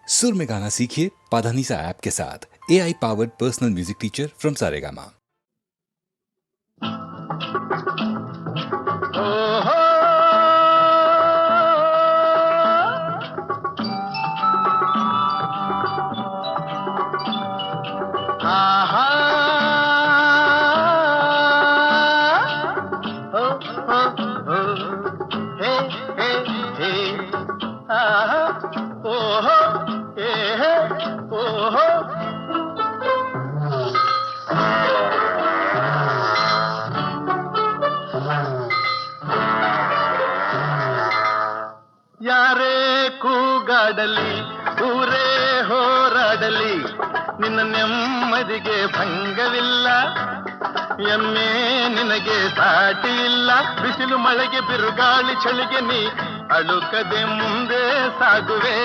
सुर में गाना सीखिए पाधानीसा ऐप के साथ। AI powered personal music teacher from Saregama. ಯಾರೇ ಕೂಗಾಡಲಿ ಊರೇ ಹೋರಾಡಲಿ ನಿನ್ನ ನೆಮ್ಮದಿಗೆ ಭಂಗವಿಲ್ಲ. ಎಮ್ಮೆ ನಿನಗೆ ಸಾಟಿ ಇಲ್ಲ. ಬಿಸಿಲು ಮಳೆಗೆ ಬಿರುಗಾಳಿ ಚಳಿಗೆ ನೀ ಅಳುಕದೆ ಮುಂದೆ ಸಾಗುವೆ.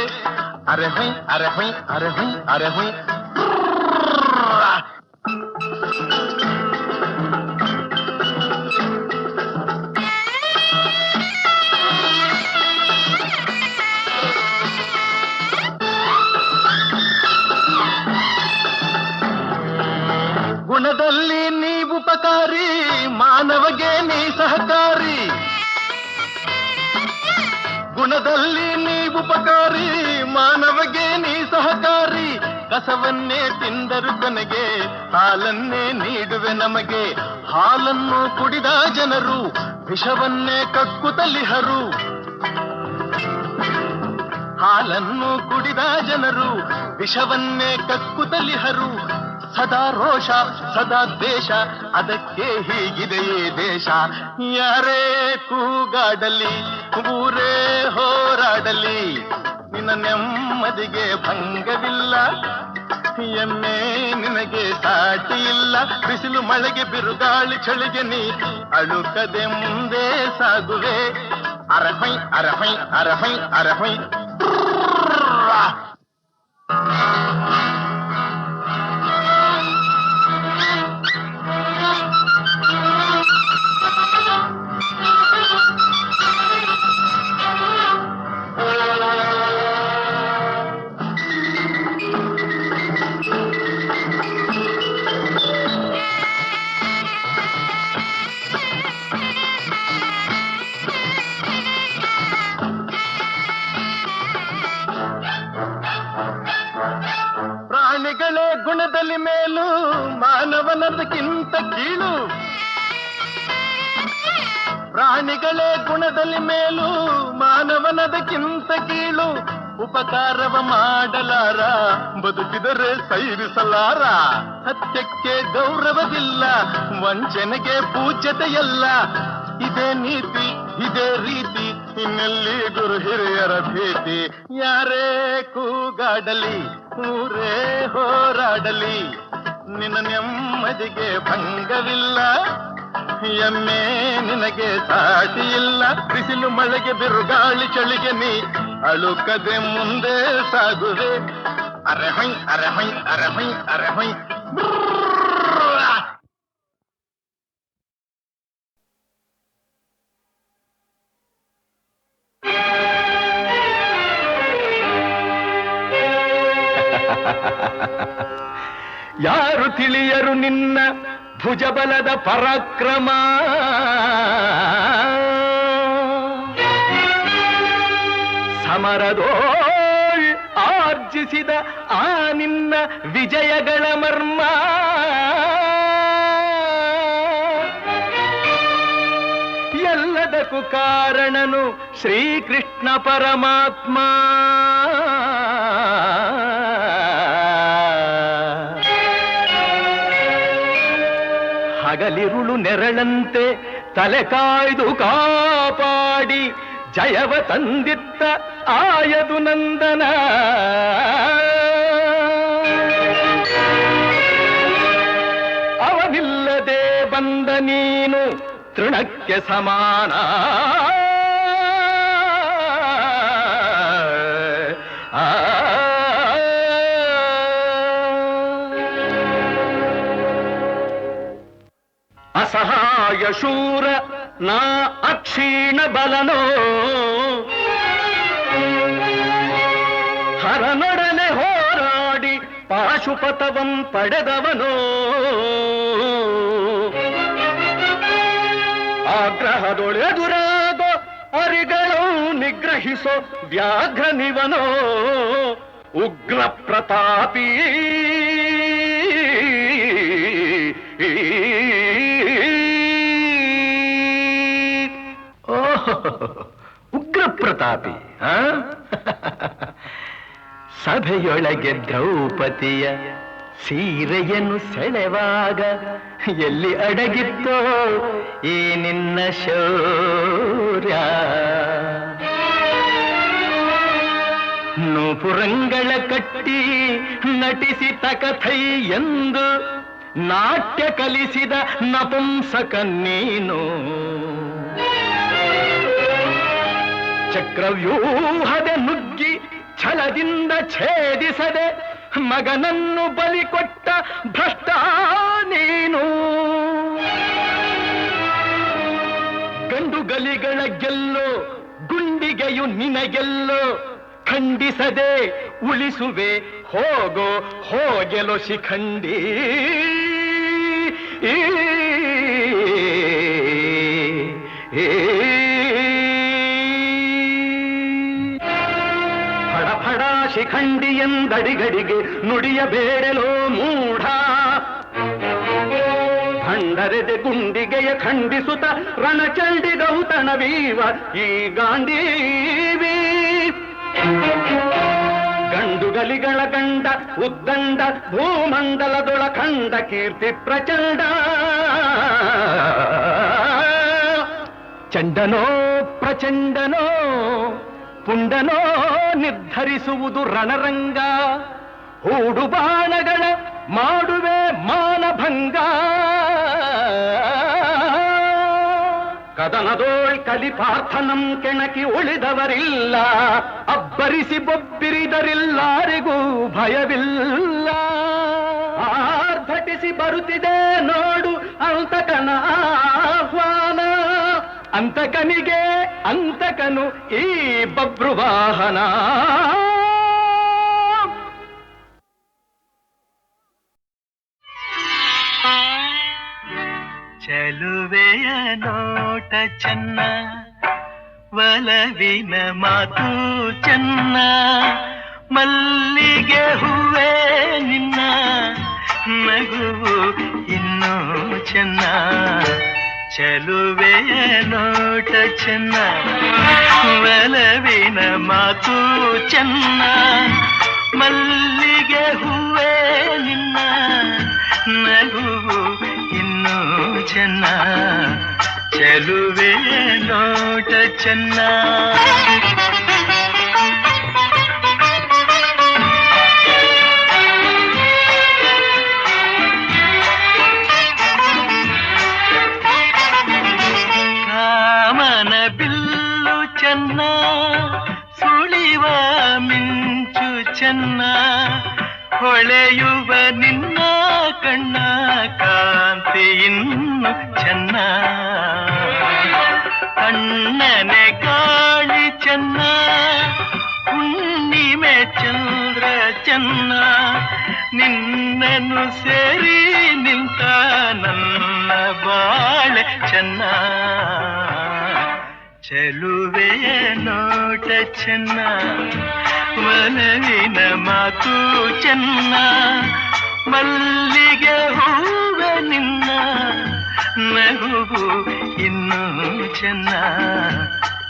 ಅರೆ ಹೊಯ್ ಅರೆ ಹೊಯ್ ಅರೆ ಹೊಯ್ ಅರೆ ಹೊಯ್. ಗುಣದಲ್ಲಿ ನೀ ಉಪಕಾರಿ, ಮಾನವಗೆ ನೀ ಸಹಕಾರಿ. ಗುಣದಲ್ಲಿ ನೀ ಉಪಕಾರಿ, ಮಾನವಗೆ ನೀ ಸಹಕಾರಿ. ಕಸವನ್ನೇ ತಿಂದರು ಕೊನೆಗೆ ಹಾಲನ್ನೇ ನೀಡುವೆ ನಮಗೆ. ಹಾಲನ್ನು ಕುಡಿದ ಜನರು ವಿಷವನ್ನೇ ಕಕ್ಕುತ್ತಲಿಹರು. ಹಾಲನ್ನು ಕುಡಿದ ಜನರು ವಿಷವನ್ನೇ ಕಕ್ಕುತ್ತಲಿಹರು. ಸದಾ ರೋಷ ಸದಾ ದ್ವೇಷ, ಅದಕ್ಕೆ ಹೀಗಿದೆಯೇ ದೇಶ. ಯಾರೇ ಕೂಗಾಡಲಿ ಊರೇ ಹೋರಾಡಲಿ ನಿನ್ನ ನೆಮ್ಮದಿಗೆ ಭಂಗವಿಲ್ಲ. ಎಮ್ಮೆ ನಿನಗೆ ಸಾಟಿ ಇಲ್ಲ. ಬಿಸಿಲು ಮಳೆಗೆ ಬಿರುಗಾಳಿ ಚಳಿಗೆ ನೀ ಅಳುಕದೆ ಮುಂದೆ ಸಾಗುವೆ. ಅರಹೈ ಅರಹೈ ಅರಹೈ ಅರಹೈ. ಪ್ರಾಣಿಗಳೇ ಗುಣದಲ್ಲಿ ಮೇಲು, ಮಾನವನದಕ್ಕಿಂತ ಕೀಳು. ಪ್ರಾಣಿಗಳೇ ಗುಣದಲ್ಲಿ ಮೇಲು, ಮಾನವನದಕ್ಕಿಂತ ಕೀಳು. ಉಪಕಾರವ ಮಾಡಲಾರ, ಬದುಕಿದರೆ ಸೈರಿಸಲಾರ. ಸತ್ಯಕ್ಕೆ ಗೌರವವಿಲ್ಲ, ವಂಚನೆಗೆ ಪೂಜ್ಯತೆಯಲ್ಲ. ಇದೇ ನೀತಿ ಇದೇ ರೀತಿ, ಇನ್ನೆಲ್ಲಿ ಗುರು ಹಿರಿಯರ ಭೀತಿ. ಯಾರೇ ಕೂಗಾಡಲಿ ಊರೇ ಹೋರಾಡಲಿ ನಿನ್ನ ನೆಮ್ಮದಿಗೆ ಭಂಗವಿಲ್ಲ. ಎಮ್ಮೆ ನಿನಗೆ ಸಾಟಿ ಇಲ್ಲ. ಬಿಸಿಲು ಮಳೆಗೆ ಬಿರುಗಾಳಿ ಚಳಿಗೆ ನೀ ಅಳುಕದೆ ಮುಂದೆ ಸಾಗುವೆ. ಅರೆ ಹೊಯ್ ಅರೆ ಹೊಯ್ ಅರೆ ಹೊಯ್ ಅರೆ ಹೊಯ್. ಯಾರು ತಿಳಿಯರು ನಿನ್ನ ಭುಜಬಲದ ಪರಾಕ್ರಮ. ಸಮರದೋಳ್ ಆರ್ಜಿಸಿದ ಆ ನಿನ್ನ ವಿಜಯಗಳ ಮರ್ಮ. ಎಲ್ಲದಕ್ಕೂ ಕಾರಣನು ಶ್ರೀಕೃಷ್ಣ ಪರಮಾತ್ಮ. ಹಗಲಿರುಳು ನೆರಳಂತೆ ತಲೆ ಕಾಯ್ದು ಕಾಪಾಡಿ ಜಯವ ತಂದಿತ್ತ ಆಯದು ನಂದನ. ಅವನಿಲ್ಲದೆ ಬಂದ ನೀನು ತೃಣಕ್ಕೆ ಸಮಾನ. ಅಸಹಾಯ ಶೂರ ನಾ ಅಕ್ಷೀಣ ಬಲನೋ, ಪರನೊಡನೆ ಹೋರಾಡಿ ಪಾಶುಪತವಂ ಪಡೆದವನೋ ಆಗ್ರಹದೊಳೆದುರಾಗೋ ಅರಿಗಳು ನಿಗ್ರಹಿಸೋ ವ್ಯಾಘ್ರನಿವನೋ ಉಗ್ರ ಪ್ರತಾಪಿ ಉಗ್ರ ಪ್ರತಾಪಿ ಸಭೆಯೊಳಗೆ ದ್ರೌಪದಿಯ ಸೀರೆಯನ್ನು ಸೆಳೆವಾಗ ಎಲ್ಲಿ ಅಡಗಿತ್ತೋ ಈ ನಿನ್ನ ಶೌರ್ಯ ನೂಪುರಂಗಳ ಕಟ್ಟಿ ನಟಿಸಿ ತಕಥೈ ಎಂದು ನಾಟ್ಯ ಕಲಿಸಿದ ನಪುಂಸಕ ನೀನು ಚಕ್ರವ್ಯೂಹದ ನುಗ್ಗಿ ಛಲದಿಂದ ಛೇದಿಸದೆ ಮಗನನ್ನು ಬಲಿ ಕೊಟ್ಟ ಭ್ರಷ್ಟ ನೀನು ಗಂಡುಗಲಿಗಳ ಗೆಲ್ಲೋ ಗುಂಡಿಗೆಯು ನಿನಗೆಲ್ಲೋ ಖಂಡಿಸದೆ ಉಳಿಸುವೆ ಹೋಗೋ ಹೋಗೆಲೋ ಶಿಖಂಡಿ ಫಡ ಶಿಖಂಡಿ ಎಂದಡಿಗಡಿಗೆ ನುಡಿಯಬೇಡಲೋ ಮೂಢ ಭಂಡರೆದೆ ಗುಂಡಿಗೆಯ ಖಂಡಿಸುತ್ತ ರಣಚಂಡಿ ಗೌತಣವೀವ ಈ ಗಾಂಡೀವಿ ಗಂಡುಗಲಿಗಳ ಗಂಡ ಉದ್ದಂಡ ಭೂಮಂಡಲದೊಳ ಖಂಡ ಕೀರ್ತಿ ಪ್ರಚಂಡ ಚಂಡನೋ ಪ್ರಚಂಡನೋ ಪುಂಡನೋ ನಿರ್ಧರಿಸುವುದು ರಣರಂಗ ಹೂಡು ಬಾಣಗಳ ಮಾಡುವೆ ಮಾನಭಂಗ ಕದನದೋಳ್ ಕಲಿಪಾರ್ಥನಂ ಕೆಣಕಿ ಉಳಿದವರಿಲ್ಲ ಅಬ್ಬರಿಸಿ ಬೊಬ್ಬಿರಿದರಿಲ್ಲಾರಿಗೂ ಭಯವಿಲ್ಲ ಆರ್ಭಟಿಸಿ ಬರುತ್ತಿದೆ ನೋಡು ಅಂತಕನ ಆಹ್ವಾನ ಅಂತಕನಿಗೆ ಅಂತಕನು ಈ ಬಭ್ರುವಾಹನ ಚೆಲುವೆಯ ನೋಟ ಚೆನ್ನ ಒಲವಿನ ಮಾತು ಚೆನ್ನ ಮಲ್ಲಿಗೆ ಹೂವೇ ನಿನ್ನ ನಗುವು ಇನ್ನೂ ಚೆನ್ನ ಚೆಲುವೆಯ ನೋಟ ಚೆನ್ನ ಒಲವಿನ ಮಾತು ಚೆನ್ನ ಮಲ್ಲಿಗೆ ಹೂವೇ ನಿನ್ನ ನಗುವು ಇನ್ನೂ ಚೆನ್ನ ಚೆಲುವೆ ನೋಟ ಚೆನ್ನ ಕಾಮನ ಬಿಲ್ಲು ಚೆನ್ನ ಸುಳಿವ ಮಿಂಚು ಚೆನ್ನ ಹೊಳೆಯುವ ನಿನ್ನ ಕಣ್ಣ ಕಾಂತಿ ಇನ್ನು ಚೆನ್ನ ಕಣ್ಣನೆ ಗಾಳಿ ಚೆನ್ನ ಹುಣ್ಣಿಮೆ ಚಂದ್ರ ಚೆನ್ನ ನಿನ್ನನ್ನು ಸೇರಿ ನಿಂತ ನನ್ನ ಬಾಳೆ ಚೆನ್ನ ಚೆಲುವೆಯ ನೋಟ ಚೆನ್ನ ಒಲವಿನ ಮಾತು ಚೆನ್ನ ಮಲ್ಲಿಗೆ ಹೂವ ನಿನ್ನ ನಗುವು ಇನ್ನೂ ಚೆನ್ನ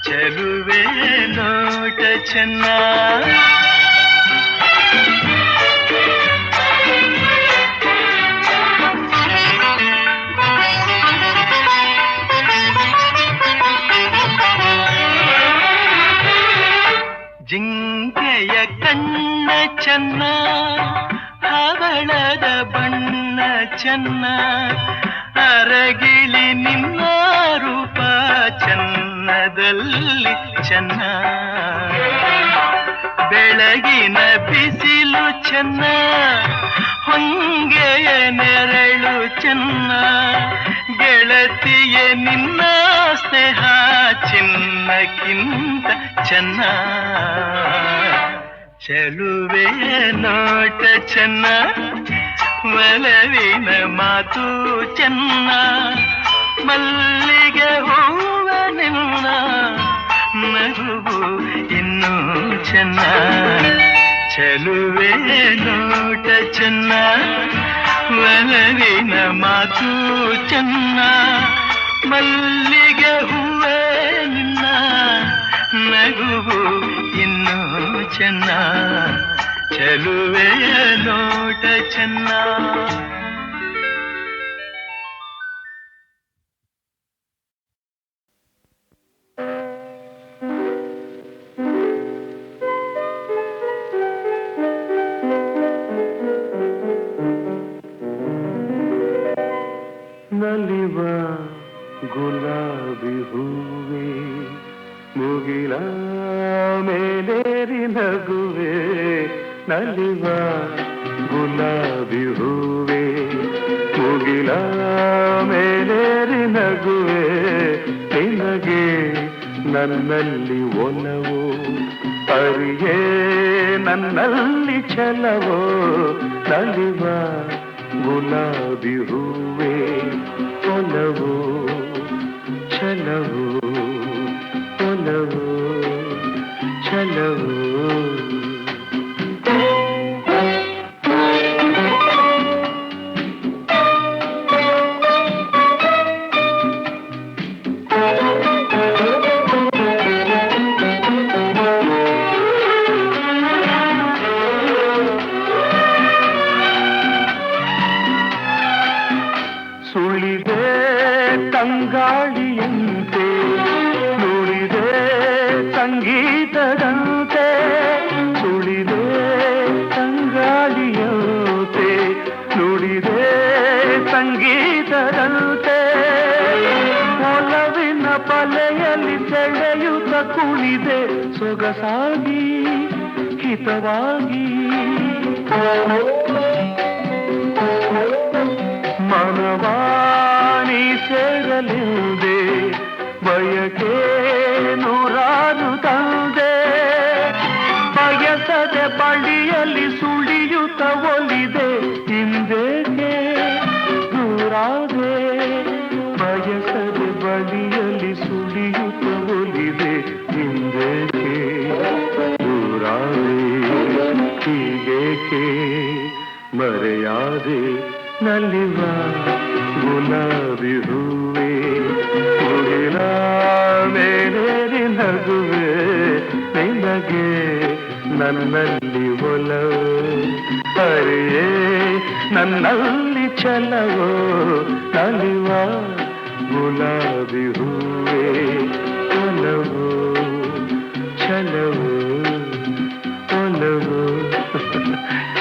ಚೆಲುವೆ ನೋಟ ಚೆನ್ನ ಜಿಂಕೆಯ ಕಣ್ಣ ಚೆನ್ನ ಹವಳದ ಬಣ್ಣ ಚೆನ್ನ ಅರಗಿಳಿ ನಿನ್ನ ರೂಪ ಚೆನ್ನದಲ್ಲಿ ಚೆನ್ನ ಬೆಳಗಿನ ಬಿಸಿಲು ಚೆನ್ನ ಹೊಂಗೆಯ ನೆರಳು ಚೆನ್ನ ಗೆಳತಿಯ ನಿನ್ನ ಸ್ನೇಹ ಚಿನ್ನಕ್ಕಿಂತ ಚೆನ್ನ ಚೆಲುವೆ ನೋಟ ಚೆನ್ನ ಒಲವಿನ ಮಾತು ಚೆನ್ನ ಮಲ್ಲಿಗೆ ಹೂವ ನಿನ್ನ ನಗುವು ಇನ್ನೂ ಚೆನ್ನ ಚೆಲುವೆ ನೋಟ ಚೆನ್ನ ಒಲವಿನ ಮಾತು ಚೆನ್ನ ಮಲ್ಲಿಗೆ ಹೂವೇ ನಿನ್ನ ನಗುವು ಇನ್ನೂ ಚೆನ್ನ ಚೆಲುವೆಯ ನೋಟ ಚೆನ್ನ. ನಲಿವ ಗುಲಾಬಿ ಹೂವೇ ಮುಗಿಲ ಮೇಲೇರಿ ನಗುವೆ ನಲಿವ ಗುಲಾಬಿ ಹೂವೇ ಮುಗಿಲ ಮೇಲೇರಿ ನಗುವೆ ನಿನಗೆ ನನ್ನಲ್ಲಿ ಒಲವು ಅರಿಯೇ ನನ್ನಲ್ಲಿ ಛಲವೋ ನಲಿವ ಗುಲಾಬಿ ಹೂವೇ ಒಲವು ಛಲವು ಒಲವು ಛಲವು. ಸುಳಿದೆ ತಂಗಾಳಿಯಂತೆ ನುಡಿದೆ ಸಂಗೀತದಂತೆ ಸುಳಿದೆ ತಂಗಾಳಿಯಂತೆ ನುಡಿದೆ ಸಂಗೀತದಂತೆ ಒಲವಿನ ಪಲೆಯಲ್ಲಿ ಸೆಳೆಯುತ್ತ ಕುಣಿದೆ ಸೊಗಸಾಗಿ ಹಿತವಾಗಿ ಮನವಾಣಿ ಸೇರಲಿದೆ ಬಯಕೆ ನೂರಾರು ತಂದೆ ಬಯಸದೆ ಬಳಿಯಲ್ಲಿ ಸುಳಿಯುತ್ತ ಒಲಿದೆ ಹಿಂದೇಕೆ ದೂರಾದೆ ಬಯಸದೆ ಬಳಿಯಲ್ಲಿ ಸುಳಿಯುತ್ತ ಒಲಿದೆ ಹಿಂದೇಕೆ ದೂರಾದೆ ಹೀಗೇಕೆ ಮರೆಯಾದೆ ನಲಿವ ಗುಲಾಬಿ ಹೂವೇ ಮುಗಿಲ ಮೇಲೇರಿ ನಗುವೆ ನಿನಗೆ ನನ್ನಲ್ಲಿ ಒಲವು ಅರಿಯೇ ನನ್ನಲ್ಲಿ ಛಲವೋ ನಲಿವ ಗುಲಾಬಿ ಹೂವೇ ಒಲವು ಛಲವು ಒಲವು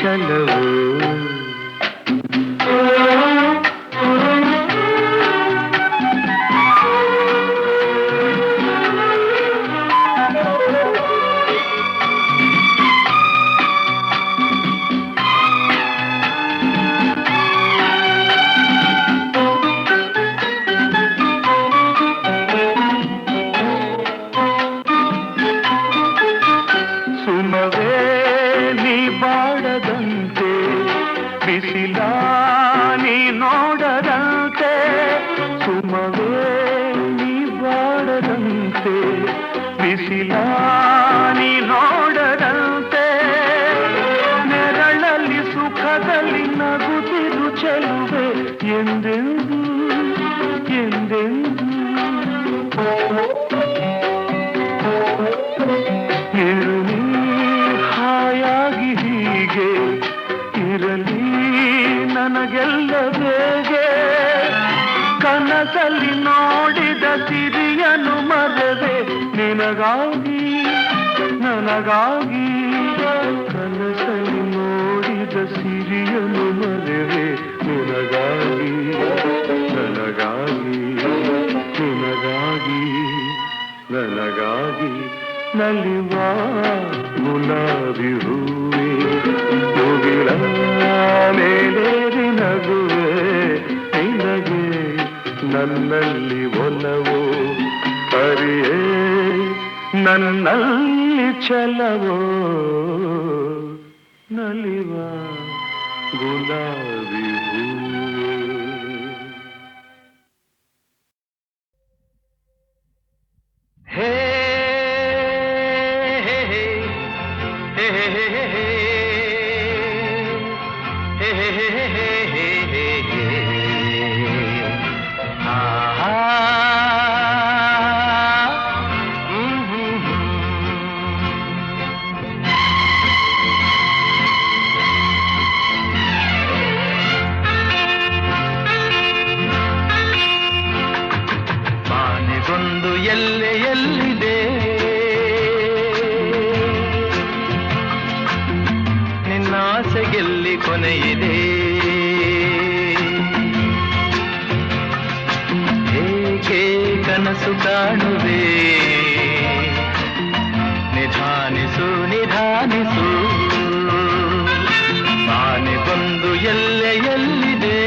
ಛಲವು. ಸುಮವೇ ನೀ ಬಾಡದಂತೆ ಬಿಸಿಲ ನೀ ನೋಡದಂತೆ ಸುಮವೇ ನೀ ಬಾಡದಂತೆ ಬಿಸಿಲ ನೀ ನೋಡದಂತೆ ನೆರಳಲ್ಲಿ ಸುಖದಲ್ಲಿ ನಗುತ್ತಿರು ಚೆಲುವೆ ಎಂದೆಂದು ಎಂದೆಂದು ಇರಲಿ ಹಾಯಾಗಿ ಹೀಗೆ ಇರಲಿ ನನಗೆಲ್ಲ ಬೇಗೆ ಕನಸಲ್ಲಿ ನೋಡಿದ ಸಿರಿಯನು ಮರವೆ ನಿನಗಾಗಿ ನನಗಾಗಿ ಕನಸಲ್ಲಿ ನೋಡಿದ ಸಿರಿಯನು ಮರವೆ ನಿನಗಾಗಿ ನನಗಾಗಿ ನಿನಗಾಗಿ ನನಗಾಗಿ ನಲಿವ ಗುಲಾಬಿ ಹೂವೇ ಮುಗಿಲ ಮೇಲೇರಿ ನಗುವೆ ನಿನಗೆ ನನ್ನಲ್ಲಿ ಒಲವು ಅರಿಯೇ ನನ್ನಲ್ಲಿ ಛಲವೋ ನಲಿವ ಗುಲಾಬಿ ಹೂವೇ. ಹೇ ಹೇ ಹೇ ಹೇ ಹೇ ಹೇ ಹೇ ಹೇ ಮಾನೆಗೊಂದು ಎಲ್ಲೆಯಲ್ಲಿದೆ ನಿನ್ನಾಸೆಗೆಲ್ಲಿ ಕೊನೆಯಿದೆ ಏಕೆ ಕನಸು ಕಾಣುವೆ ನಿಧಾನಿಸು ನಿಧಾನಿಸು ಆನೆ ಬಂದು ಎಲ್ಲೆಯಲ್ಲಿದೆ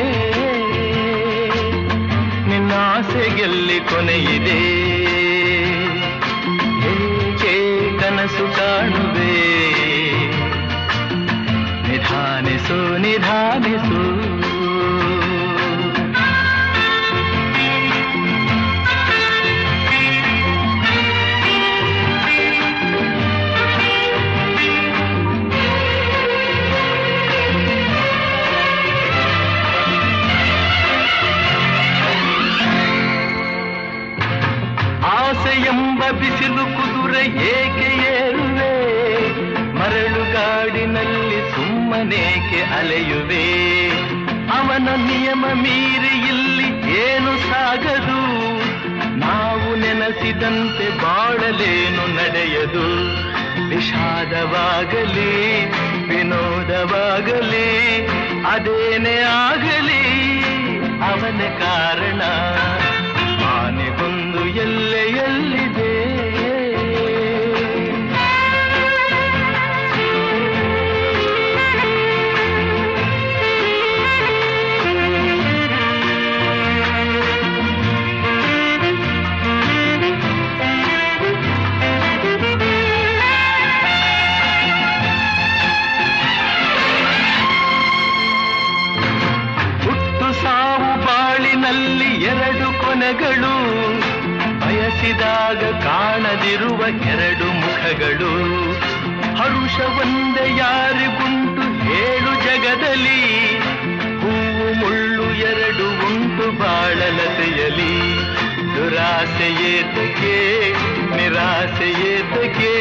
ನಿನ್ನಾಸೆಗೆಲ್ಲಿ ಕೊನೆಯಿದೆ ಏಕೆ ಕನಸು ಕಾಣುವೆ ನಿಧಾನಿಸು ನಿಧಾನಿಸು ಆಸೆಯೆಂಬ ಬಿಸಿಲು ಕುದುರೆ ಏಕೆ ಏರುವೆ ಮರಳುಗಾಡಿನಲ್ಲಿ ಸುಮ್ಮನೇಕೆ ಅಲೆಯುವೆ ಅವನ ನಿಯಮ ಮೀರಿ ಇಲ್ಲಿ ಏನು ಸಾಗದು ನಾವು ನೆನೆಸಿದಂತೆ ಬಾಳಲೇನು ನಡೆಯದು ವಿಷಾದವಾಗಲಿ ವಿನೋದವಾಗಲಿ ಅದೇನೇ ಆಗಲಿ ಅವನ ಕಾರಣ ಆನೆಗೊಂದು ಎಲ್ಲೆಯಲ್ಲಿದೆ ಹುಟ್ಟು ಸಾವು ಬಾಳಿನಲ್ಲಿ ಎರಡು ಕೊನೆಗಳು ಬಯಸಿದಾಗ ಕಾಣದಿರುವ ಎರಡು ಮುಖಗಳು ಹರುಷ ಒಂದೇ ಯಾರಿಗುಂಟು ಹೇಳು ಜಗದಲ್ಲಿ ಹೂವು ಮುಳ್ಳು ಎರಡು ಉಂಟು ಬಾಳಲತೆಯಲಿ ದುರಾಸೆಯೇತಕ್ಕೆ ನಿರಾಸೆಯೇತಕ್ಕೆ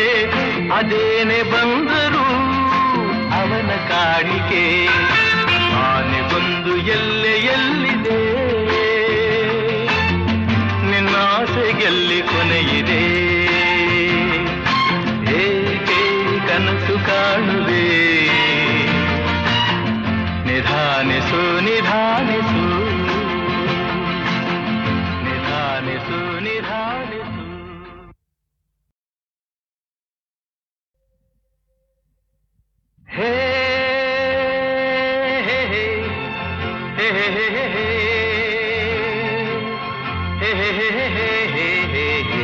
ಅದೇನೆ ಬಂದರು ಅವನ ಕಾಣಿಕೆ ಆನೆಗೊಂದು ಎಲ್ಲೆಯಲ್ಲಿದೆ ನಿನ್ನಾಸೆಗೆಲ್ಲಿ ಕೊನೆಯಿದೆ ಏಕೆ ಕನಸು ಕಾಣುವೆ ನಿಧಾನಿಸು ನಿಧಾನಿಸು ನಿಧಾನಿಸು ನಿಧಾನಿಸು ಹೇ ಹೇ ಹೇ ಹೇ ಹೇ ಹೇ ಹೇ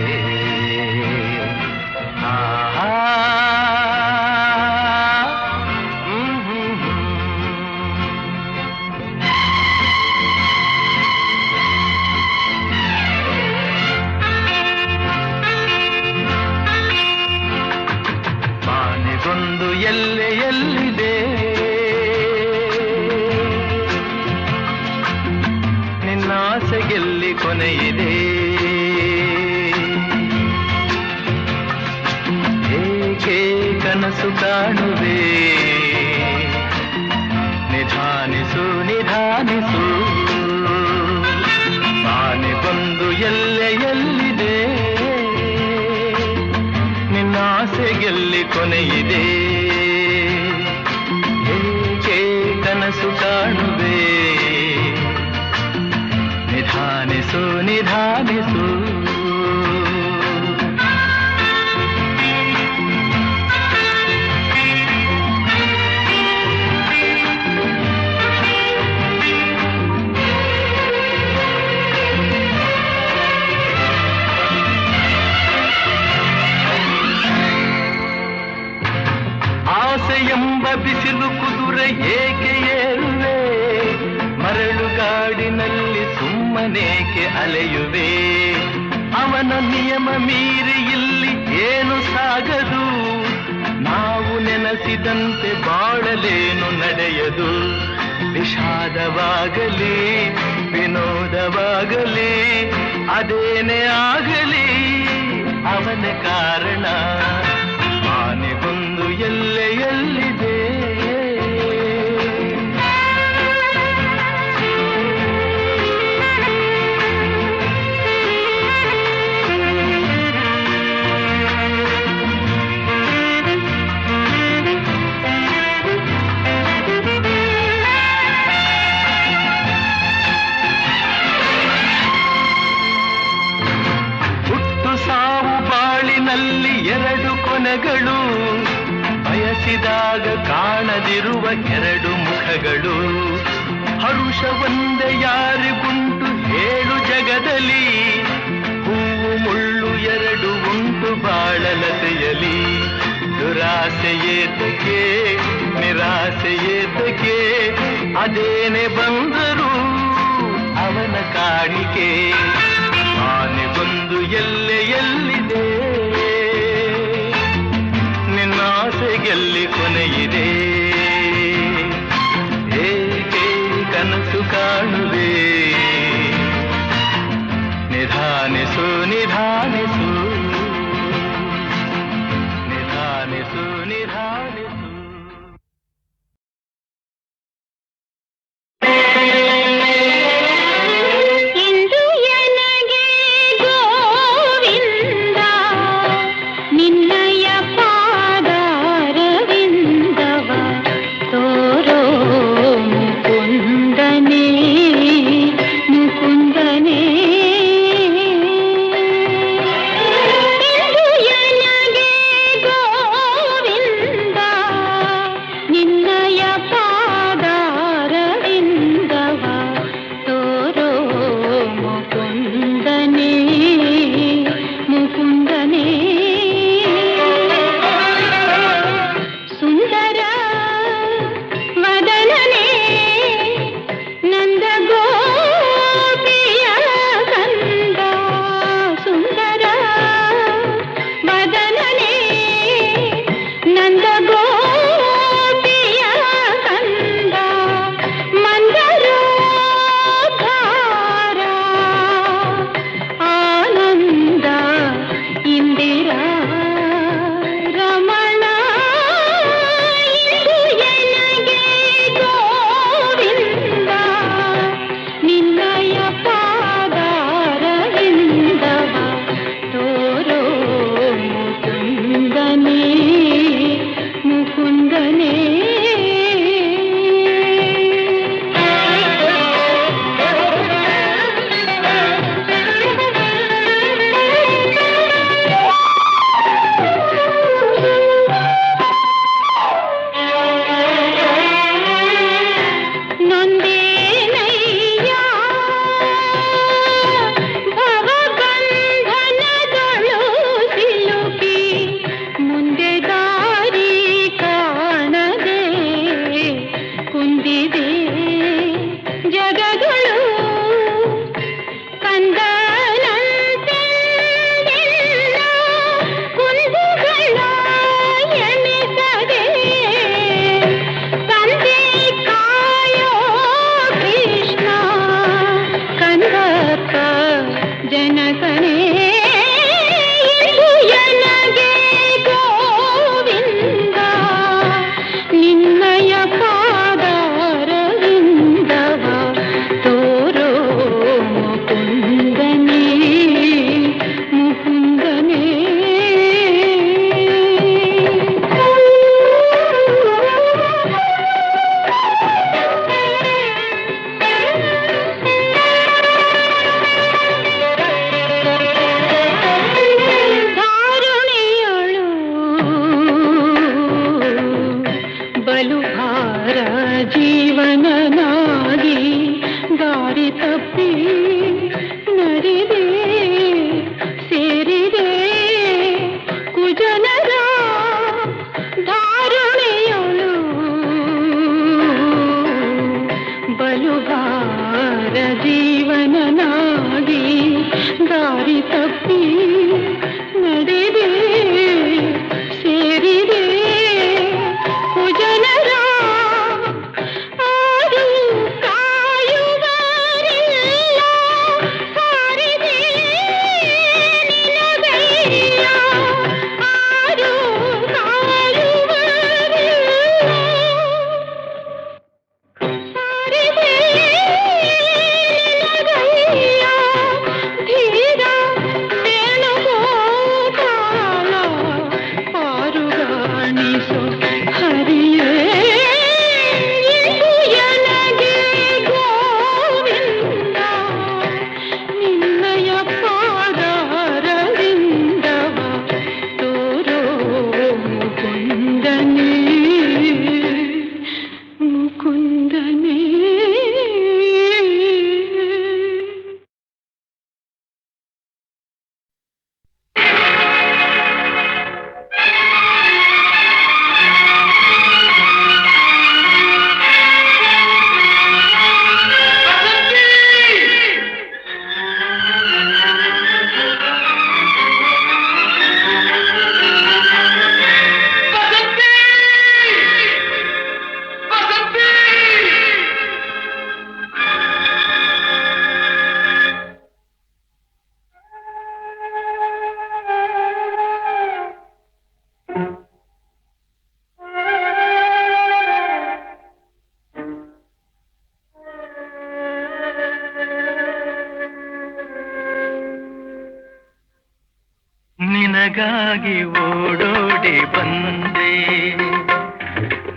ಮಾನೆಗೊಂದು ಎಲ್ಲೆಯಲ್ಲಿದೆ ನಿನ್ನಾಸೆಗೆಲ್ಲಿ ಕೊನೆಯಿದೆ ಏಕೆ ಕನಸು ಕಾಣುವೆ ನಿಧಾನಿಸು ನಿಧಾನಿಸು ಆನೆ ಬಂದು ಎಲ್ಲೆಯಲ್ಲಿದೆ ನಿನ್ನಾಸೆಗೆಲ್ಲಿ ಕೊನೆಯಿದೆ ಏಕೆ ಕನಸು ಕಾಣುವೆ ನಿಧಾನಿಸು ನಿಧಾನಿಸು ಮುಗಿಲು ಕುದುರೆ ಏಕೆ ಏರುವೆ, ಮರಳುಗಾಡಿನಲ್ಲಿ ಸುಮ್ಮನೇಕೆ ಅಲೆಯುವೆ. ಅವನ ನಿಯಮ ಮೀರಿ ಇಲ್ಲಿ ಏನು ಸಾಗದು, ನಾವು ನೆನೆಸಿದಂತೆ ಬಾಳಲೇನು ನಡೆಯದು. ವಿಷಾದವಾಗಲಿ ವಿನೋದವಾಗಲಿ ಅದೇನೇ ಆಗಲಿ ಅವನ ಕಾರಣ. ಆನೆಗೊಂದು ಎಲ್ಲೆಯಲ್ಲಿದೆ. ನಲ್ಲಿ ಎರಡು ಕೊನೆಗಳು, ಬಯಸಿದಾಗ ಕಾಣದಿರುವ ಎರಡು ಮುಖಗಳು. ಹರುಷ ಒಂದೇ ಯಾರಿಗುಂಟು ಹೇಳು ಜಗದಲ್ಲಿ, ಹೂವು ಮುಳ್ಳು ಎರಡು ಉಂಟು ಬಾಳಲತೆಯಲಿ. ದುರಾಸೆಯೇತಕ್ಕೆ ನಿರಾಸೆಯೇತಕ್ಕೆ, ಅದೇನೆ ಬಂದರು ಅವನ ಕಾಣಿಕೆ. ಆನೆಗೊಂದು ಎಲ್ಲೆಯಲ್ಲಿದೆ, ನಿನ್ನಾಸೆಗೆಲ್ಲಿ ಕೊನೆಯಿದೆ. ಏಕೆ ಕನಸು ಕಾಣುವೆ, ನಿಧಾನಿಸು ನಿಧಾನಿಸು ನಿಧಾನಿಸು ನಿಧಾನಿಸು. ಜೀವನನಾಗಿ ದಾರಿ ತಪ್ಪಿ ನಡೆದೆ ಸೇರಿದೆ ಕುಜನರ ಆರು ಕಾಯುವರಿಲ್ಲ ಸಾರಿದೆ ನಿನಗಯ್ಯ ಆರು ಕಾಯುವರಿಲ್ಲ ಸಾರಿದೆ ನಿನಗಯ್ಯ ಧೀರ ವೇಣುಗೋಪಾಲ ಪಾರುಗಾಣಿಸು ಹರಿಯೇ ಇಂದು ಎನಗೆ ಗೋವಿಂದ ನಿನ್ನಯ ಪಾದಾರವಿಂದವ ತೋರೋ ಮುಕುಂದನೇ ಮುಕುಂದನೇ. ನಿನಗಾಗಿ ಓಡೋಡಿ ಬಂದೆ,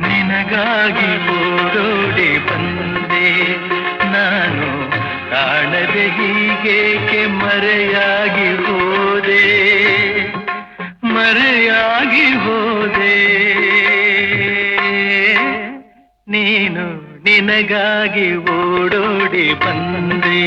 ನಿನಗಾಗಿ ಓಡೋಡಿ ಬಂದೆ, ನಾನು ಕಾಣದೆ ಹೀಗೇಕೆ ಮರೆಯಾಗಿ ಹೋದೆ, ಮರೆಯಾಗಿ ಹೋದೆ. ನೀನು ನಿನಗಾಗಿ ಓಡೋಡಿ ಬಂದೆ.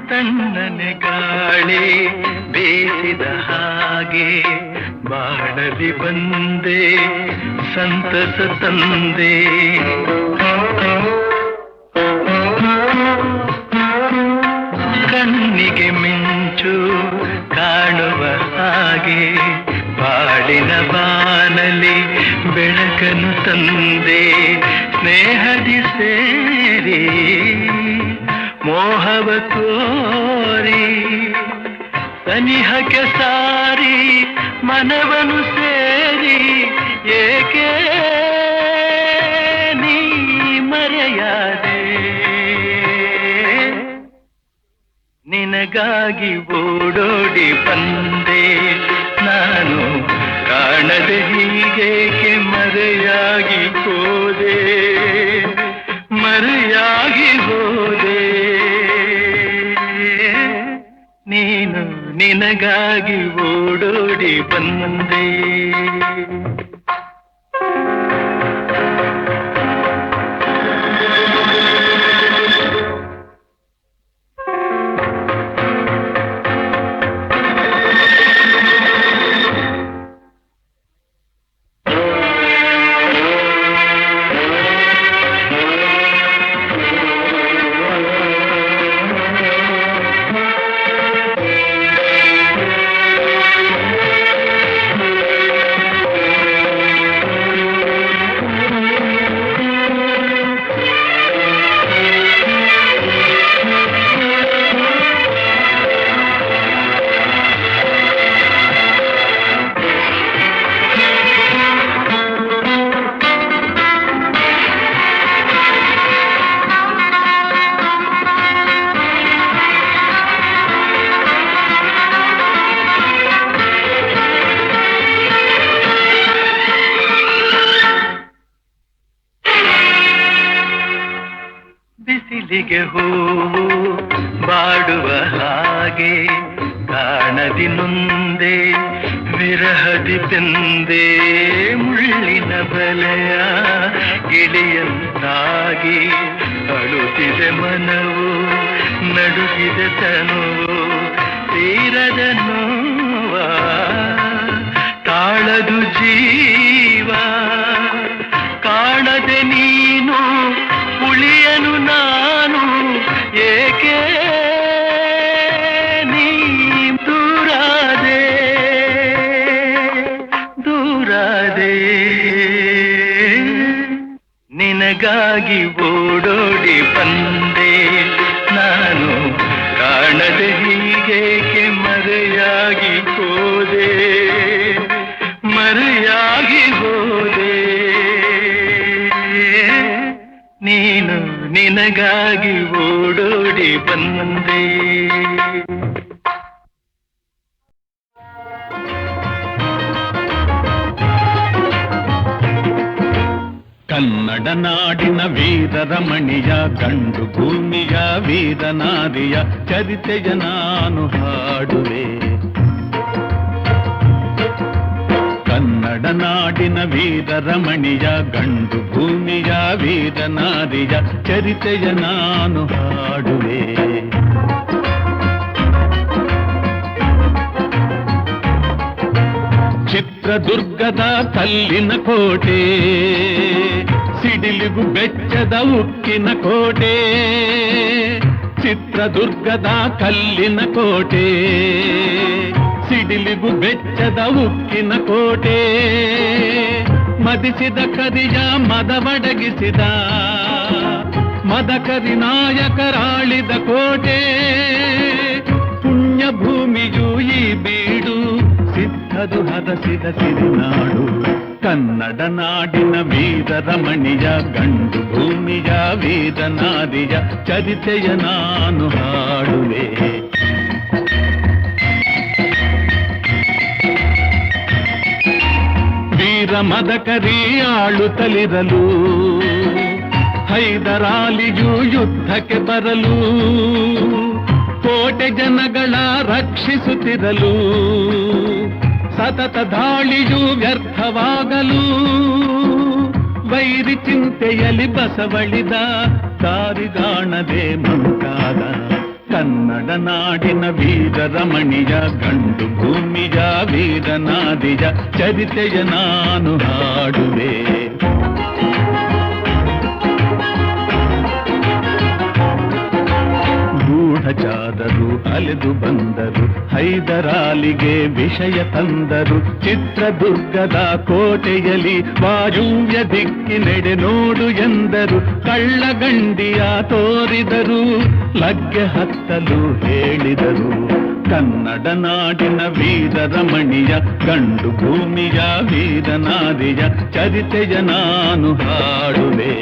ತಣ್ಣನೆ ಗಾಳಿ ಬೇಸಿದ ಹಾಗೆ ಬಾಳಲಿ ಬಂದೆ, ಸಂತಸ ತಂದೆ. ಕಣ್ಣಿಗೆ ಮಿಂಚು ಕಾಣುವ ಹಾಗೆ ಬಾಳಿನ ಬಾನಲಿ ಬೆಳಕನ್ನು ತಂದೆ. ಸ್ನೇಹದಿ ಸೇರಿ ಮೋಹವ ತೋರಿ ಸನಿಹಕ್ಕೆ ಸಾರಿ ಮನವನು ಸೇರಿ ಏಕೆ ನೀ ಮರೆಯಾದೆ. ನಿನಗಾಗಿ ಓಡೋಡಿ ಬಂದೆ, ನಾನು ಕಾಣದೆ ಹೀಗೇಕೆ ಮರೆಯಾಗಿ ಹೋದೆ, ಮರೆಯಾಗಿ ಹೋದೆ. ನೀನು ನಿನಗಾಗಿ ಓಡೋಡಿ ಬಂದೆ. ಮಲ್ಲಿಗೆ ಹೂವು ಬಾಡುವ ಹಾಗೆ ಕಾಣದಿ ನೊಂದೆ ವಿರಹದಿ ಬೆಂದೆ ಮುಳ್ಳಿನ ಬಲೆಯ ಗಿಳಿಯಂತಾಗಿ ಅಳುತ್ತಿದೆ ಮನವು ನಡುಗಿದೆ ತನುವು ತೀರದ ನೋವ ತಾಳದು ಜೀವ ಕಾಣದೆ ನೀನು ಉಳಿಯನು ನಾನು ಏಕೆ ನೀ ದೂರಾದೆ ದೂರಾದೆ ನಿನಗಾಗಿ ಓಡೋಡಿ ಬಂದೆ ನಾನು ಕಾಣದೆ ಹೀಗೇಕೆ ಮರೆಯಾಗಿ ಹೋದೆ ಮರೆಯಾಗಿ ಹೋದೆ ನೀನು ನಿನಗಾಗಿ ಓಡೋಡಿ ಬಂದೆ ಕನ್ನಡ ನಾಡಿನ ವೀರರಮಣಿಯ ಗಂಡು ಭೂಮಿಯ ವೀರನಾರಿಯ ಚರಿತೆಯ ನಾನು ಹಾಡುವೆ. ಕನ್ನಡ ನಾಡಿನ ವೀರರಮಣಿಯ ಗಂಡು ಭೂಮಿಯ ವೀರನಾರಿಯ ಚರಿತೆಯ ನಾನು ಹಾಡುವೆ. ಚಿತ್ರದುರ್ಗದ ಕಲ್ಲಿನ ಕೋಟೆ ಸಿಡಿಲಿಗು ಬೆಚ್ಚದ ಉಕ್ಕಿನ ಕೋಟೆ. ಚಿತ್ರದುರ್ಗದ ಕಲ್ಲಿನ ಕೋಟೆ ಸಿಡಿಲಿಗು ಬೆಚ್ಚದ ಉಕ್ಕಿನ ಕೋಟೆ. ಮದಿಸಿದ ಕರಿಯ ಮದವಡಗಿಸಿದ ಮದಕರಿ ನಾಯಕರಾಳಿದ ಕೋಟೆ. ಪುಣ್ಯ ಭೂಮಿಯು ಈ ಬೀಡು ಸಿದ್ಧದು ಹದಸಿದ ಸಿರಿನಾಡು. ಕನ್ನಡ ನಾಡಿನ ವೀರರಮಣಿಯ ಗಂಡು ಭೂಮಿಯ ವೀರನಾರಿಯ ಚರಿತೆಯ ನಾನು ಹಾಡುವೆ. ವೀರ ಮದಕರಿ ಆಳುತ್ತಲಿರಲು ಹೈದರಾಲಿಯು ಯುದ್ಧಕ್ಕೆ ಬರಲು ಕೋಟೆ ಜನಗಳ ರಕ್ಷಿಸುತ್ತಿರಲು ಸತತ ದಾಳಿಯು ವ್ಯರ್ಥವಾಗಲು ವೈರಿ ಚಿಂತೆಯಲ್ಲಿ ಬಸವಳಿದ ದಾರಿಗಾಣದೆ ಮುಂತಾದ ಕನ್ನಡ ನಾಡಿನ ವೀರರಮಣಿಯ ಗಂಡು ಭೂಮಿಯ ವೀರನಾದಿಯ ಚರಿತೆಯ ನಾನು ಹಾಡುವೆ. ಗೂಢಚಾರರು ಅಲೆದು ಬಂದರು ಹೈದರಾಲಿಗೆ ವಿಷಯ ತಂದರು. ಚಿತ್ರದುರ್ಗದ ಕೋಟೆಯಲ್ಲಿ ವಾಯುವ್ಯ ದಿಕ್ಕಿನೆಡೆ ನೋಡು ಎಂದರು. ಕಳ್ಳಗಂಡಿಯ ತೋರಿದರು ಲಗ್ಗೆ ಹತ್ತಲು ಹೇಳಿದರು. ಕನ್ನಡ ನಾಡಿನ ವೀರರಮಣಿಯ ಗಂಡು ಭೂಮಿಯ ವೀರನಾರಿಯ ಚರಿತೆಯ ನಾನು ಹಾಡುವೆ.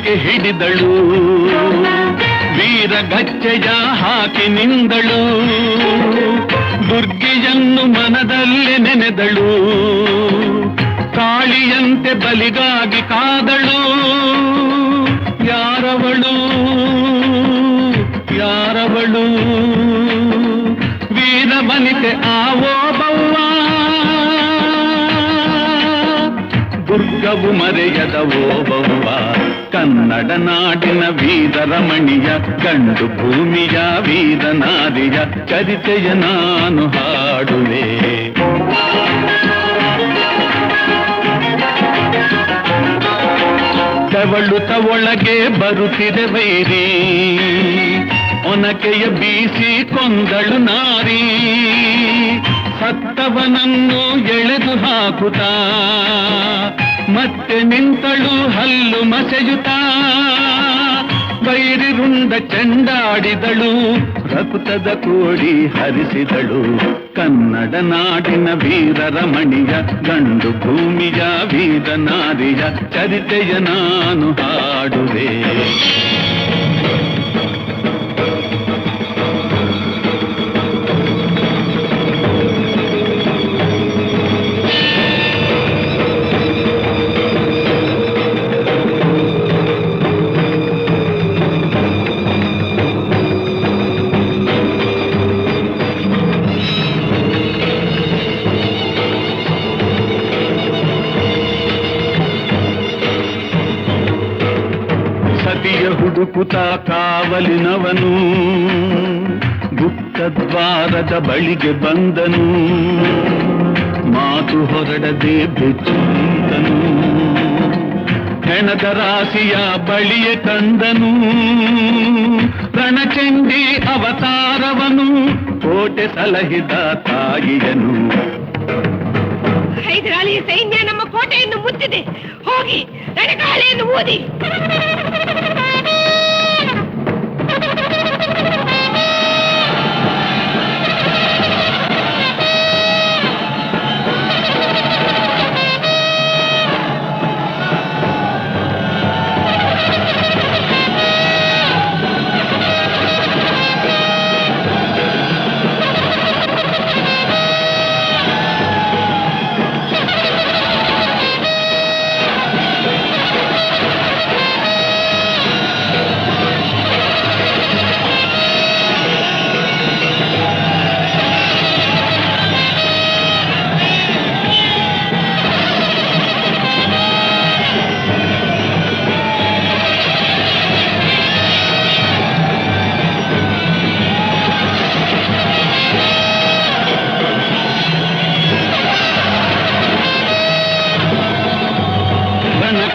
ಆಕೆ ಹಿಡಿದಳು, ವೀರಗಚ್ಚೆಯ ಹಾಕಿ ನಿಂದಳು, ದುರ್ಗೆಯನ್ನು ಮನದಲ್ಲಿ ನೆನೆದಳು, ಕಾಳಿಯಂತೆ ಬಲಿಗಾಗಿ ಕಾದಳು. ಯಾರವಳು ಯಾರವಳು ವೀರವನಿತೆ ಆವೋ ಬವ್ವ, ದುರ್ಗವು ಮರೆಯದ ಓಬವ್ವ. ಕನ್ನಡ ನಾಡಿನ ವೀರರಮಣಿಯ, ಗಂಡು ಭೂಮಿಯ ವೀರನಾರಿಯ ಚರಿತೆಯ ನಾನು ಹಾಡುವೆ. ತೆವಳುತ ಒಳಗೆ ಬರುತ್ತಿದೆ ವೈರಿ, ಒನಕೆಯ ಬೀಸಿ ಕೊಂದಳು ನಾರಿ, ಸತ್ತವನನ್ನು ಎಳೆದು ಹಾಕುತ್ತಾ ಮತ್ತೆ ನಿಂತಳು ಹಲ್ಲು ಮಸೆಯುತ್ತಾ. ವೈರಿ ರುಂಡ ಚೆಂಡಾಡಿದಳು, ರಕ್ತದ ಕೋಡಿ ಹರಿಸಿದಳು. ಕನ್ನಡ ನಾಡಿನ ವೀರರಮಣಿಯ, ಗಂಡು ಭೂಮಿಯ ವೀರನಾರಿಯ ಚರಿತೆಯ ನಾನು ಹಾಡುವೆ. ಹುಡುಕುತ ಕಾವಲಿನವನು ಗುಪ್ತದ್ವಾರದ ಬಳಿಗೆ ಬಂದನು, ಮಾತು ಹೊರಡದೆ ಬೆಚ್ಚಿದನು, ಹೆಣದ ರಾಶಿಯ ಬಳಿಯ ಕಂದನು, ರಣಚಂಡಿ ಅವತಾರವನು, ಕೋಟೆ ಸಲಹಿದ ತಾಯಿಯನು. ಹೈದರಾಲಿ ಸೈನ್ಯ ನಮ್ಮ ಕೋಟೆಯನ್ನು ಮುತ್ತಿದೆ, ಹೋಗಿ ರಣಗಾಳೆಯನ್ನು ಊದಿ.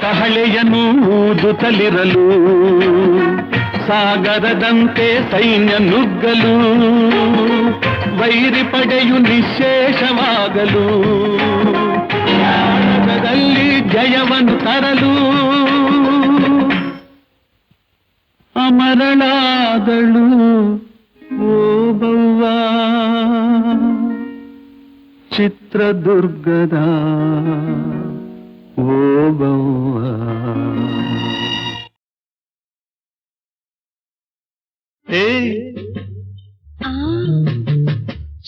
ಕಹಳೆಯನ್ನು ಊದುತ್ತಲಿರಲು, ಸಾಗರದಂತೆ ಸೈನ್ಯ ನುಗ್ಗಲು, ವೈರಿ ಪಡೆಯು ನಿಶ್ಶೇಷವಾಗಲು, ಭಾರತದಲ್ಲಿ ಜಯವನ್ನು ತರಲು ಅಮರಳಾದಳು ಓಬವ್ವ, ಚಿತ್ರದುರ್ಗದ ಓಬವ್ವ.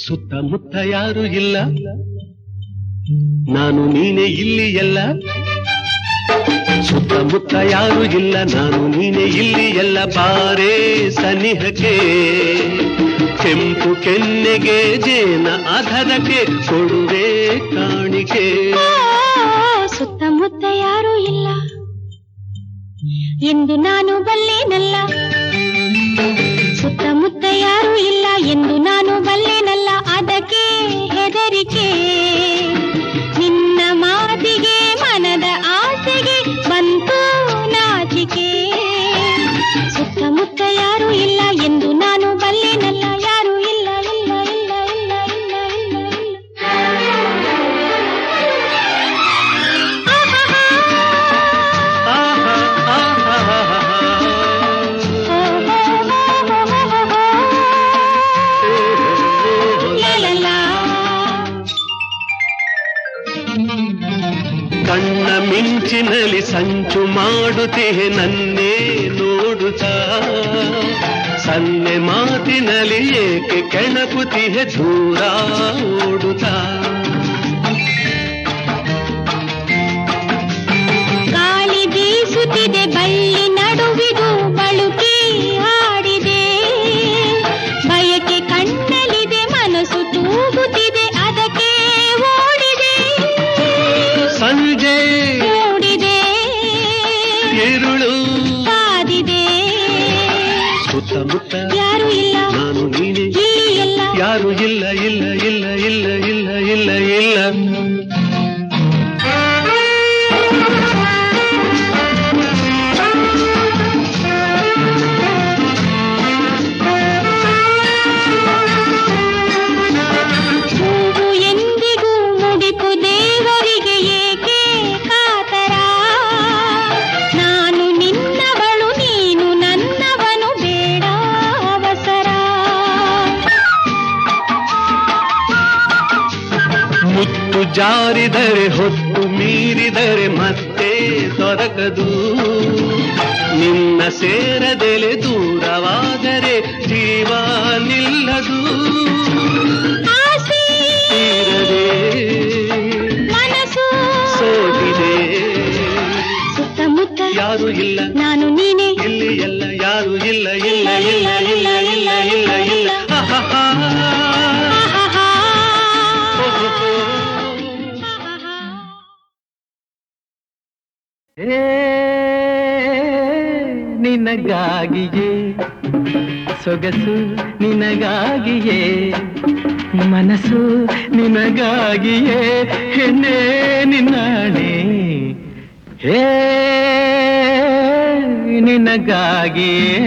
ಸುತ್ತಮುತ್ತ ಯಾರು ಇಲ್ಲ, ನಾನು ನೀನೇ ಇಲ್ಲಿ ಎಲ್ಲ. ಸುತ್ತಮುತ್ತ ಯಾರು ಇಲ್ಲ, ನಾನು ನೀನೇ ಇಲ್ಲಿ ಎಲ್ಲ. ಬಾರೇ ಸನಿಹಕ್ಕೆ, ಕೆಂಪು ಕೆನ್ನೆಗೆ ಜೇನ ಆಧಾರಕ್ಕೆ ಕೊಡುವೆ ಕಾಣಿಕೆ. ಸುತ್ತಮುತ್ತ ಯಾರೂ ಇಲ್ಲ ಎಂದು ನಾನು ಬಲ್ಲೆನಲ್ಲ, ಸುತ್ತಮುತ್ತ ಯಾರೂ ಇಲ್ಲ ಎಂದು ನಾನು ಬಲ್ಲೆನಲ್ಲ. ಅದಕ್ಕೆ ಹೆದರಿಕೆ, ನಿನ್ನ ಮಾತಿಗೆ ಮನದ ಆಸೆಗೆ ಬಂತು ನಾಚಿಕೆ. ಸುತ್ತಮುತ್ತ ಯಾರೂ ಇಲ್ಲ ಎಂದು ನಾನು ಬಲ್ಲೆನಲ್ಲ, ಯಾರೂ ಇಲ್ಲ ಇಲ್ಲ ಇಲ್ಲ ಇಲ್ಲ ಇಲ್ಲ ಇಲ್ಲ ಇಲ್ಲ. ಸಂಚು ಮಾಡುತ್ತಿಹೆ ನನ್ನೇ ನೋಡುತ್ತಾ ಸನ್ನೆ ಮಾತಿನಲ್ಲಿ ಏಕೆ ಕೆಣಕುತ್ತಿಹೆ ದೂರ ಓಡುತ್ತಾ ಗಾಳಿ ಬೀಸುತ್ತಿದೆ ಬಳ್ಳಿ ನಡುವಿದು ಬಳುಕಿ ಹಾಡಿದೆ ಬಯಕೆ ಕಣ್ಣಲ್ಲಿದೆ ಮನಸ್ಸು ತೂಗುತ್ತಿದೆ ಅದಕ್ಕೆ ಓಡಿದೆ ಸಂಜೆ ಓಡಿದೆ ഇരുಳು ಕಾದಿದೆ ಸುತ್ತಮುತ್ತ ಯಾರು ಇಲ್ಲ ನಾನು ನೀನೆ ಇಲ್ಲಿ ಎಲ್ಲ ಯಾರು ಇಲ್ಲ ಇಲ್ಲ ಇಲ್ಲ ಇಲ್ಲ ಇಲ್ಲ ಇಲ್ಲ ಇಲ್ಲ ಹೂವು ಎಂದಿಗೂ ಮುಡಿಪು ದೇವರಿಗೆ ಏಕೆ ಕಾತರ ನಾನು ನಿನ್ನವಳು ನೀನು ನನ್ನವನು ಬೇಡ ಅವಸರ ಮುತ್ತು ಜಾರಿದರೆ ಹೊತ್ತು ಮೀರಿದರೆ ಮತ್ತೆ ದೊರಕದು ನಿನ್ನ ಸೇರದೆಲೆ ದೂರವಾದರೆ ಜೀವ ನಿಲ್ಲದು ಆಸೆ ತೀರದೆ ಮನಸ್ಸು ಸೋತಿದೆ ಸುತ್ತಮುತ್ತ ಯಾರು ಇಲ್ಲ ನಾನು ನೀನೆ ಇಲ್ಲಿ ಎಲ್ಲ ಯಾರು ಇಲ್ಲ ಇಲ್ಲ ಇಲ್ಲ ಇಲ್ಲ ಇಲ್ಲ ಇಲ್ಲ ಇಲ್ಲ ಆಹಾಹಾ. ಆಹಾಹಾ. ಓಹೋಹೋ. ನಿನಗಾಗಿಯೇ ಸೊಗಸು ನಿನಗಾಗಿಯೇ ಮನಸ್ಸು ನಿನಗಾಗಿಯೇ ಹೆಣ್ಣೆ ನಿನ್ನಾಣೆ ಹೇ ನಿನಗಾಗಿಯೇ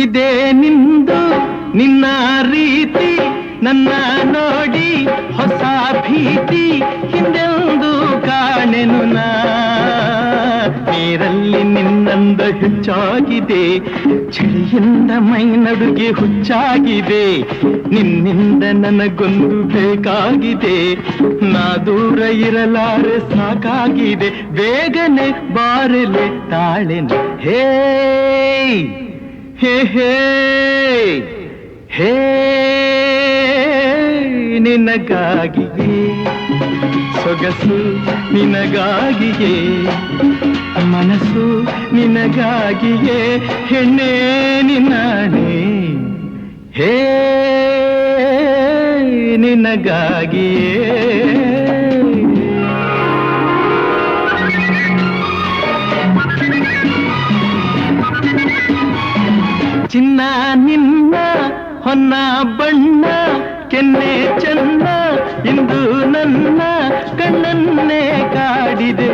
ಇದೇ ನಿಂದು ನಿನ್ನ ರೀತಿ ನನ್ನ ನೋಡಿ ಹೊಸ ಭೀತಿ ಹಿಂದೆಂದು ಕಾಣೆನು ನಾ ನೀರಲ್ಲಿ ನಿನ್ನಂದ ಹೆಚ್ಚಾಗಿದೆ ಚಳಿಯಿಂದ ಮೈ ನಡುಗೆ ಹುಚ್ಚಾಗಿದೆ ನಿನ್ನಿಂದ ನನಗೊಂದು ಬೇಕಾಗಿದೆ ನಾ ದೂರ ಇರಲಾರೆ ಸಾಕಾಗಿದೆ ಬೇಗನೆ ಬಾರಲೆ ತಾಳೆನು ಹೇ ಹೇ ಹೇ ಹೇ ನಿನಗಾಗಿಯೇ ಸೊಗಸು ನಿನಗಾಗಿಯೇ ಮನಸ್ಸು ನಿನಗಾಗಿಯೇ ಹೆಣ್ಣೆ ನಿನ್ನಾಣೆ ಹೇ ನಿನಗಾಗಿಯೇ ಚಿನ್ನ ನಿನ್ನ ಹೊನ್ನ ಬಣ್ಣ ಕೆನ್ನೆ ಚೆನ್ನ ಇಂದು ನನ್ನ ಕಣ್ಣನ್ನೇ ಕಾಡಿದೆ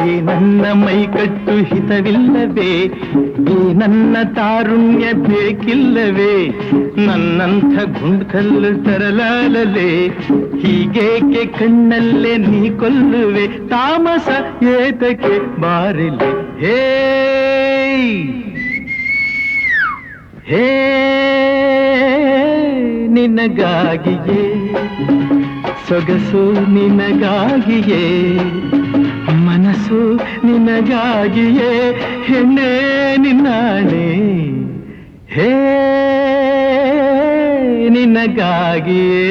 ಈ ನನ್ನ ಮೈಕಟ್ಟು ಹಿತವಿಲ್ಲವೇ ಈ ನನ್ನ ತಾರುಣ್ಯ ಬೇಕಿಲ್ಲವೇ ನನ್ನಂಥ ಗುಂಡ್ಕಲ್ಲು ತರಲಾಲಲೆ ಹೀಗೇಕೆ ಕಣ್ಣಲ್ಲೇ ನೀ ಕೊಲ್ಲುವೆ ತಾಮಸ ಏತಕ್ಕೆ ಬಾರಿಲೆ ಹೇ ಹೇ ನಿನಗಾಗಿಯೇ ಸೊಗಸು ನಿನಗಾಗಿಯೇ ಮನಸ್ಸು ನಿನಗಾಗಿಯೇ ಹೆಣ್ಣೆ ನಿನ್ನಾಣೆ ಹೇ ನಿನಗಾಗಿಯೇ